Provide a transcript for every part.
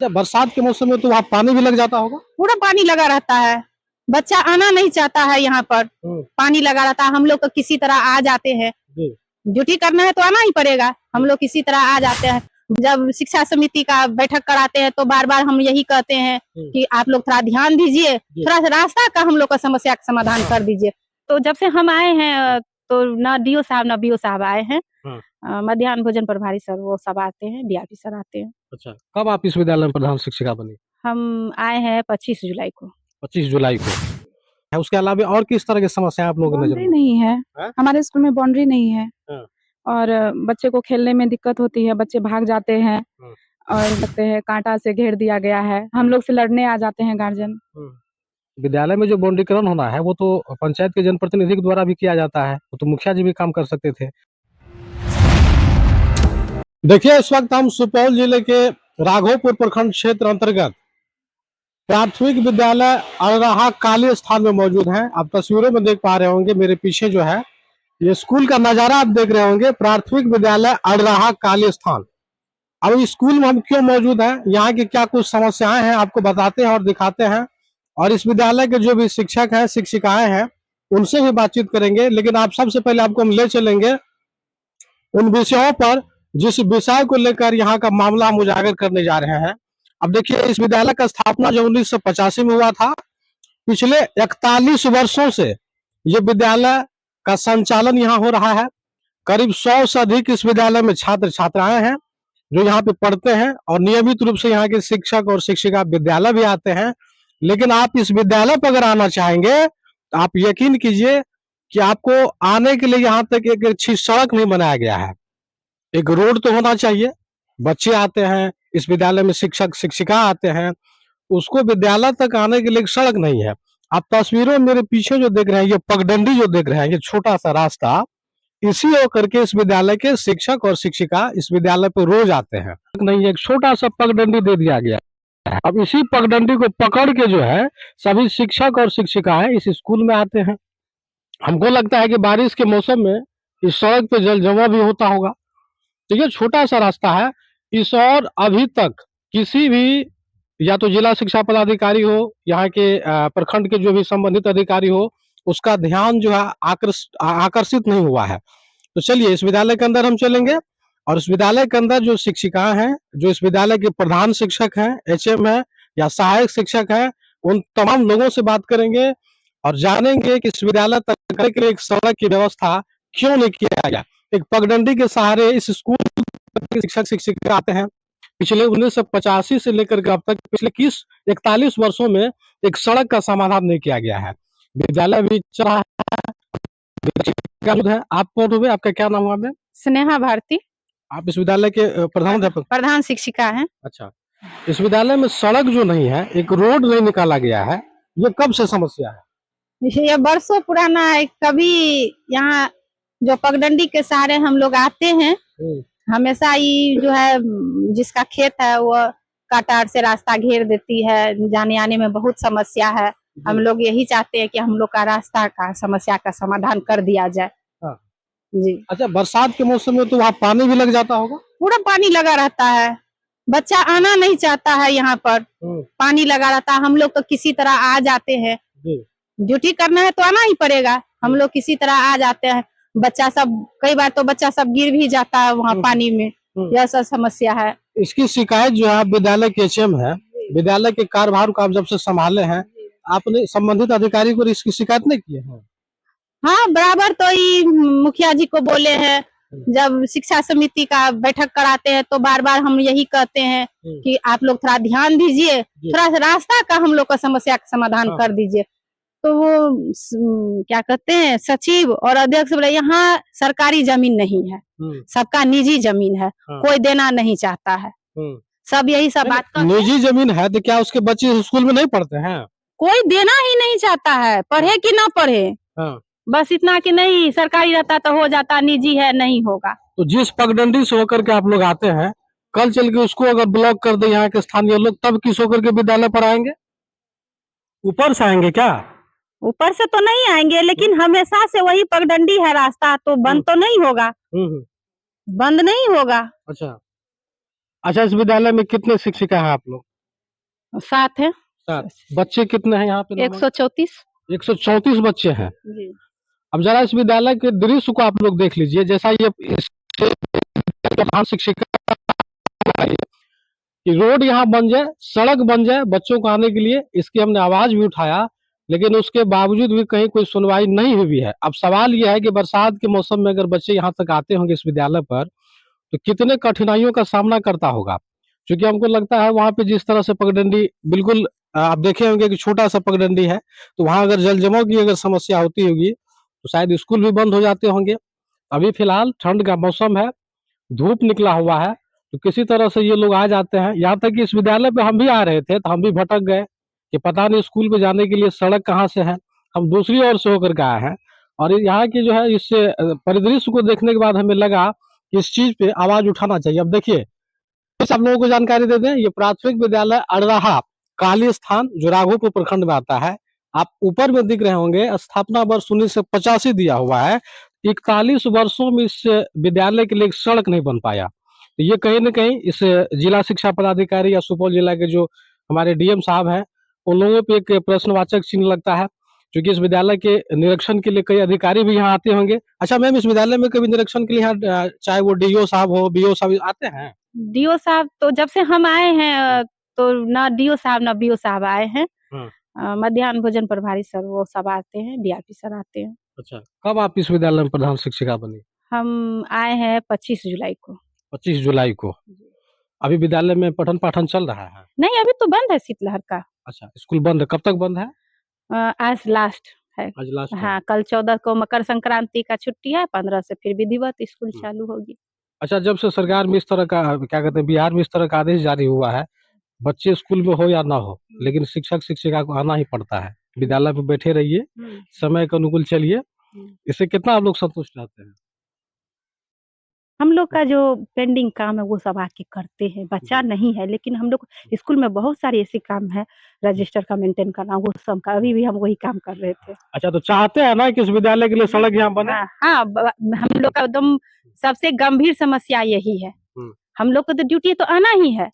जब बरसात के मौसम में तो वहाँ पानी भी लग जाता होगा। पूरा पानी लगा रहता है, बच्चा आना नहीं चाहता है यहाँ पर। पानी लगा रहता है, हम लोग तो किसी तरह आ जाते हैं। ड्यूटी करना है तो आना ही पड़ेगा, हम लोग किसी तरह आ जाते हैं। जब शिक्षा समिति का बैठक कराते हैं तो बार बार हम यही कहते हैं कि आप लोग थोड़ा ध्यान दीजिए, थोड़ा सा रास्ता का हम लोग का समस्या का समाधान कर दीजिए। तो जब से हम आए हैं तो ना डीओ साहब ना बीओ साहब आए हैं। मध्याह्न भोजन प्रभारी सर वो सब आते हैं, डीआरटी सर आते हैं। अच्छा, कब आप इस विद्यालय में प्रधान शिक्षिका बनी? हम आए हैं 25 जुलाई को। 25 जुलाई को। उसके अलावा और किस तरह की समस्या आप लोगों की नजर बाउंड्री में? नहीं है, हमारे स्कूल में बाउंड्री नहीं है। हाँ। और बच्चे को खेलने में दिक्कत होती है, बच्चे भाग जाते हैं और लगते हैं कांटा से घेर दिया गया है, हम लोग से लड़ने आ जाते हैं गार्जियन। विद्यालय में जो बाउंड्रीकरण होना है वो तो पंचायत के जनप्रतिनिधि के द्वारा भी किया जाता है, तो मुखिया जी भी काम कर सकते थे। देखिए, इस वक्त हम सुपौल जिले के राघोपुर प्रखंड क्षेत्र अंतर्गत प्राथमिक विद्यालय अड़राहा काली स्थान में मौजूद हैं। आप तस्वीरों में देख पा रहे होंगे, मेरे पीछे जो है ये स्कूल का नजारा आप देख रहे होंगे, प्राथमिक विद्यालय अड़राहा काली स्थान। अब इस स्कूल में हम क्यों मौजूद हैं, यहाँ की क्या कुछ समस्याएं हैं, आपको बताते हैं और दिखाते हैं। और इस विद्यालय के जो भी शिक्षक हैं, शिक्षिकाएं हैं, उनसे भी बातचीत करेंगे। लेकिन आप सबसे पहले आपको हम ले चलेंगे उन विषयों पर जिस विषय को लेकर यहाँ का मामला हम उजागर करने जा रहे हैं। अब देखिए, इस विद्यालय का स्थापना जो 1985 में हुआ था, पिछले 41 वर्षों से ये विद्यालय का संचालन यहाँ हो रहा है। करीब 100 से अधिक इस विद्यालय में छात्र छात्राएं हैं जो यहाँ पे पढ़ते हैं और नियमित रूप से यहाँ के शिक्षक और शिक्षिका विद्यालय भी आते हैं। लेकिन आप इस विद्यालय पर अगर आना चाहेंगे तो आप यकीन कीजिए कि आपको आने के लिए यहाँ तक एक अच्छी सड़क नहीं बनाया गया है। एक रोड तो होना चाहिए, बच्चे आते हैं इस विद्यालय में, शिक्षक शिक्षिका आते हैं, उसको विद्यालय तक आने के लिए एक सड़क नहीं है। आप तस्वीरों में मेरे पीछे जो देख रहे हैं, ये पगडंडी जो देख रहे हैं, ये छोटा सा रास्ता, इसी होकर के इस विद्यालय के शिक्षक और शिक्षिका इस विद्यालय पर रोज आते हैं। नहीं, एक छोटा सा पगडंडी दे दिया गया है। अब इसी पगडंडी को पकड़ के जो है सभी शिक्षक और शिक्षिकाएं इस स्कूल में आते हैं। हमको लगता है कि बारिश के मौसम में इस सड़क पे जल जमाव भी होता होगा। तो ये छोटा सा रास्ता है इस, और अभी तक किसी भी या तो जिला शिक्षा पदाधिकारी हो, यहाँ के प्रखंड के जो भी संबंधित अधिकारी हो, उसका ध्यान जो है आकर्षित नहीं हुआ है। तो चलिए इस विद्यालय के अंदर हम चलेंगे और इस विद्यालय के अंदर जो शिक्षिकाएं हैं, जो इस विद्यालय के प्रधान शिक्षक हैं, एचएम है या सहायक शिक्षक हैं, उन तमाम लोगों से बात करेंगे और जानेंगे कि इस विद्यालय तक करने के लिए एक सड़क की व्यवस्था क्यों नहीं किया गया। एक पगडंडी के सहारे इस स्कूल के शिक्षक शिक्षिका आते हैं। पिछले 1985 से लेकर अब तक पिछले 41 वर्षों में एक सड़क का समाधान नहीं किया गया है। विद्यालय भी चल रहा है। आप कौन हुए, आपका क्या नाम हुआ? मैं स्नेहा भारती। आप इस विद्यालय के प्रधान शिक्षिका हैं। अच्छा, इस विद्यालय में सड़क जो नहीं है, एक रोड नहीं निकाला गया है, ये कब से समस्या है? ये बरसों पुराना है। कभी यहाँ जो पगडंडी के सहारे हम लोग आते हैं, हमेशा ये जो है जिसका खेत है वो काटार से रास्ता घेर देती है, जाने आने में बहुत समस्या है। हम लोग यही चाहते हैं कि हम लोग का रास्ता का समस्या का समाधान कर दिया जाए। हाँ। जी। अच्छा, बरसात के मौसम में तो वहाँ पानी भी लग जाता होगा? पूरा पानी लगा रहता है, बच्चा आना नहीं चाहता है यहाँ पर। पानी लगा रहता है, हम लोग तो किसी तरह आ जाते हैं। ड्यूटी करना है तो आना ही पड़ेगा, हम लोग किसी तरह आ जाते हैं। बच्चा सब, कई बार तो बच्चा सब गिर भी जाता है वहाँ पानी में, यह सब समस्या है। इसकी शिकायत जो है, आप विद्यालय के एचएम है, विद्यालय के कार्यभार को आप जब से संभाले हैं, आपने संबंधित अधिकारी को इसकी शिकायत नहीं की है? हाँ, बराबर तो ये मुखिया जी को बोले हैं। जब शिक्षा समिति का बैठक कराते हैं तो बार बार हम यही कहते हैं कि आप लोग थोड़ा ध्यान दीजिए, थोड़ा सा रास्ता का हम लोग का समस्या का समाधान कर दीजिए। तो वो क्या कहते हैं, सचिव और अध्यक्ष बोले यहाँ सरकारी जमीन नहीं है, सबका निजी जमीन है, कोई देना नहीं चाहता है। सब यही सब बात करते हैं। निजी जमीन है तो क्या उसके बच्चे स्कूल में नहीं पढ़ते हैं? कोई देना ही नहीं चाहता है, पढ़े कि ना पढ़े, बस इतना कि नहीं सरकारी रहता तो हो जाता, निजी है नहीं होगा। तो जिस पगडंडी से होकर के आप लोग आते हैं, कल चल के उसको अगर ब्लॉक कर दे यहाँ के स्थानीय लोग, तब किस होकर के विद्यालय पर आएंगे? ऊपर से आएंगे क्या? ऊपर से तो नहीं आएंगे, लेकिन हमेशा से वही पगडंडी है रास्ता, तो बंद तो नहीं होगा। बंद नहीं होगा। अच्छा, इस विद्यालय में कितने शिक्षिका हैं आप लोग? सात है। सात। बच्चे कितने हैं यहाँ पे? 134। 134 बच्चे हैं। जी। अब जरा इस विद्यालय के दृश्य को आप लोग देख लीजिए। जैसा ये प्रधान शिक्षिका कि रोड यहाँ बन जाए, सड़क बन जाए बच्चों को आने के लिए, इसकी हमने आवाज भी उठाया, लेकिन उसके बावजूद भी कहीं कोई सुनवाई नहीं हुई है। अब सवाल यह है कि बरसात के मौसम में अगर बच्चे यहाँ तक आते होंगे इस विद्यालय पर, तो कितने कठिनाइयों का सामना करता होगा। क्योंकि हमको लगता है वहाँ पे जिस तरह से पगडंडी बिल्कुल आप देखे होंगे कि छोटा सा पगडंडी है, तो वहाँ अगर जल जमाव की अगर समस्या होती होगी तो शायद स्कूल भी बंद हो जाते होंगे। अभी फिलहाल ठंड का मौसम है, धूप निकला हुआ है, तो किसी तरह से ये लोग आ जाते हैं। यहाँ तक कि इस विद्यालय पे हम भी आ रहे थे तो हम भी भटक गए कि पता नहीं स्कूल पे जाने के लिए सड़क कहाँ से है। हम दूसरी ओर से होकर के आए हैं और यहाँ की जो है इस परिदृश्य को देखने के बाद हमें लगा कि इस चीज पे आवाज उठाना चाहिए। अब देखिए, कुछ आप लोगों को जानकारी दे दें, ये प्राथमिक विद्यालय अड़राहा काली स्थान जो राघोपुर प्रखंड में आता है। आप ऊपर में दिख रहे होंगे स्थापना वर्ष 1985 दिया हुआ है। 41 वर्षों में इस विद्यालय के लिए एक सड़क नहीं बन पाया। तो ये कहीं ना कहीं इस जिला शिक्षा पदाधिकारी या सुपौल जिला के जो हमारे डीएम साहब हैं, उन लोगों पे एक प्रश्नवाचक चिन्ह लगता है, क्योंकि इस विद्यालय के निरीक्षण के लिए कई अधिकारी भी यहाँ आते होंगे। अच्छा मैम, इस विद्यालय में कभी निरीक्षण के लिए यहाँ चाहे वो डीओ साहब हो, बीओ साहब आते हैं? डीओ साहब तो जब से हम आए हैं तो ना डीओ साहब ना बीओ साहब आए हैं। मध्याह्न भोजन प्रभारी सर वो सब आते हैं, डीआरपी सर आते हैं। अच्छा, कब आप इस विद्यालय में प्रधान शिक्षिका बनी? हम आए हैं 25 जुलाई को। 25 जुलाई को। अभी विद्यालय में पठन पाठन चल रहा है? नहीं, अभी तो बंद है शीतलहर का। अच्छा, स्कूल बंद है, कब तक बंद है? आज लास्ट है। आज लास्ट है। हाँ, कल 14 को मकर संक्रांति का छुट्टी है, 15 से फिर विधिवत स्कूल चालू होगी। अच्छा, जब से सरकार में इस तरह का क्या कहते हैं, बिहार में इस तरह का आदेश जारी हुआ है, बच्चे स्कूल में हो या ना हो, लेकिन शिक्षक शिक्षिका को आना ही पड़ता है। विद्यालय में बैठे रहिए, समय के अनुकूल चलिए, इससे कितना आप लोग संतुष्ट रहते हैं? हम लोग का जो पेंडिंग काम है वो सब आके करते हैं। बच्चा नहीं है लेकिन हम लोग स्कूल में बहुत सारे ऐसे काम है, रजिस्टर का मेंटेन करना, वो सब का अभी भी हम वही काम कर रहे थे। अच्छा, तो चाहते हैं ना कि इस विद्यालय के लिए सड़क यहाँ बने? हाँ, हम लोग का एकदम सबसे गंभीर समस्या यही है। हम लोग को तो ड्यूटी तो आना ही है,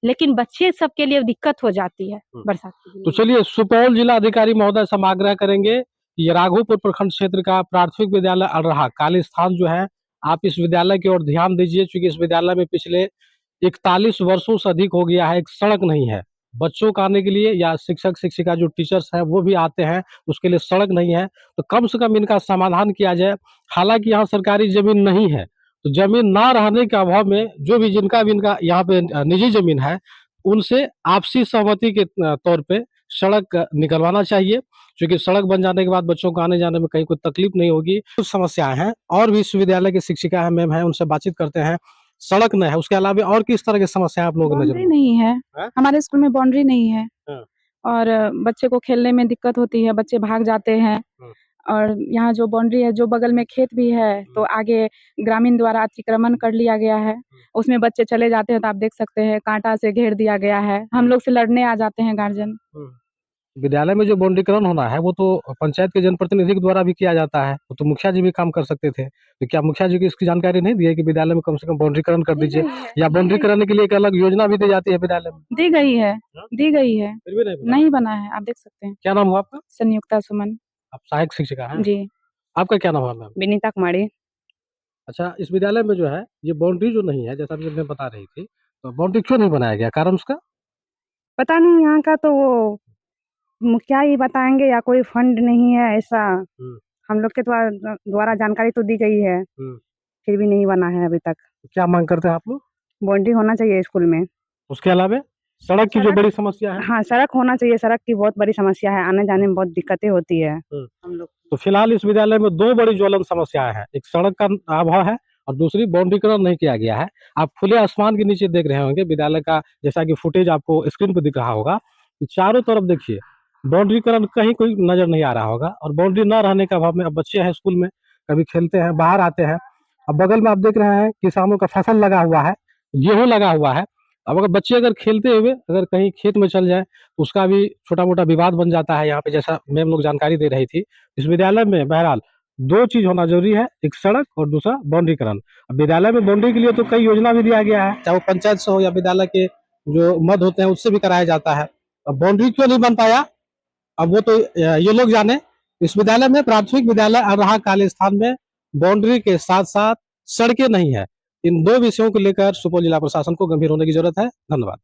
लेकिन बच्चे सबके लिए दिक्कत हो जाती है बरसात के। तो चलिए, सुपौल जिला अधिकारी महोदय से हम आग्रह करेंगे, ये राघोपुर प्रखंड क्षेत्र का प्राथमिक विद्यालय अड़राहा काली स्थान जो है, आप इस विद्यालय की ओर ध्यान दीजिए, क्योंकि इस विद्यालय में पिछले 41 वर्षों से अधिक हो गया है, एक सड़क नहीं है बच्चों को आने के लिए, या शिक्षक शिक्षिका जो टीचर्स हैं वो भी आते हैं, उसके लिए सड़क नहीं है। तो कम से कम इनका समाधान किया जाए। हालांकि यहाँ सरकारी जमीन नहीं है, तो जमीन ना रहने के अभाव में जो भी जिनका भी इनका यहाँ पे निजी जमीन है, उनसे आपसी सहमति के तौर पे सड़क निकलवाना चाहिए, क्योंकि सड़क बन जाने के बाद बच्चों को आने जाने में कहीं कोई तकलीफ नहीं होगी। कुछ समस्याएं हैं और भी विश्वविद्यालय की शिक्षिका है, मैम है, उनसे बातचीत करते हैं। सड़क न है, उसके अलावा और किस तरह की समस्या आप लोगों को नजर नहीं है? हमारे स्कूल में बाउंड्री नहीं है और बच्चे को खेलने में दिक्कत होती है, बच्चे भाग जाते हैं। और यहाँ जो बाउंड्री है, जो बगल में खेत भी है, तो आगे ग्रामीण द्वारा अतिक्रमण कर लिया गया है, उसमें बच्चे चले जाते हैं तो आप देख सकते हैं कांटा से घेर दिया गया है। हम लोग से लड़ने आ जाते हैं गार्जियन। विद्यालय में जो बाउंड्रीकरण होना है वो तो पंचायत के जनप्रतिनिधि के द्वारा भी किया जाता है, तो मुखिया जी भी काम कर सकते थे। तो क्या मुखिया जी की इसकी जानकारी नहीं दी है कि विद्यालय में कम से कम बाउंड्रीकरण कर दीजिए, या बाउंड्रीकरण के लिए एक अलग योजना भी दी जाती है विद्यालय में? दी गई है, दी गई है, फिर भी नहीं बना है, आप देख सकते हैं। क्या नाम हुआ आपका? संयुक्ता सुमन। आप सहायक शिक्षिका हैं? जी। आपका क्या नाम हुआ मैम? विनीता कुमारी। अच्छा, इस विद्यालय में जो है ये बाउंड्री जो नहीं है, जैसा अभी मैं बता रही थी, तो बाउंड्री क्यों नहीं बनाया गया, कारण उसका? पता नहीं, यहाँ का तो वो मुखिया ही बताएंगे या कोई फंड नहीं है ऐसा। हम लोग के द्वारा जानकारी तो दी गई है, फिर भी नहीं बना है अभी तक। क्या मांग करते हैं आप लोग? बाउंड्री होना चाहिए स्कूल में। उसके अलावा सड़क की जो बड़ी समस्या है? हाँ, सड़क होना चाहिए, सड़क की बहुत बड़ी समस्या है, आने जाने में बहुत दिक्कतें होती है हम लोग। तो फिलहाल इस विद्यालय में दो बड़ी ज्वलन समस्याएं हैं, एक सड़क का अभाव है और दूसरी बाउंड्रीकरण नहीं किया गया है। आप खुले आसमान के नीचे देख रहे होंगे विद्यालय का, जैसा कि फुटेज आपको स्क्रीन पर दिख रहा होगा, चारों तरफ देखिए बाउंड्रीकरण कहीं कोई नजर नहीं आ रहा होगा। और बाउंड्री न रहने के अभाव में अब बच्चे हैं स्कूल में, कभी खेलते हैं, बाहर आते हैं। अब बगल में आप देख रहे हैं किसानों का फसल लगा हुआ है, गेहूं लगा हुआ है। अब अगर बच्चे अगर खेलते हुए अगर कहीं खेत में चल जाए तो उसका भी छोटा मोटा विवाद बन जाता है यहाँ पे, जैसा मैम लोग जानकारी दे रही थी। इस विद्यालय में बहरहाल दो चीज होना जरूरी है, एक सड़क और दूसरा बाउंड्रीकरण। अब विद्यालय में बाउंड्री के लिए तो कई योजना भी दिया गया है, चाहे वो पंचायत से हो या विद्यालय के जो मद होते हैं उससे भी कराया जाता है। अब बाउंड्री क्यों नहीं बन पाया, अब वो तो ये लोग जाने। इस विद्यालय में, प्राथमिक विद्यालय अरहा काली स्थान में बाउंड्री के साथ साथ सड़कें नहीं है। इन दो विषयों को लेकर सुपौल जिला प्रशासन को गंभीर होने की जरूरत है। धन्यवाद।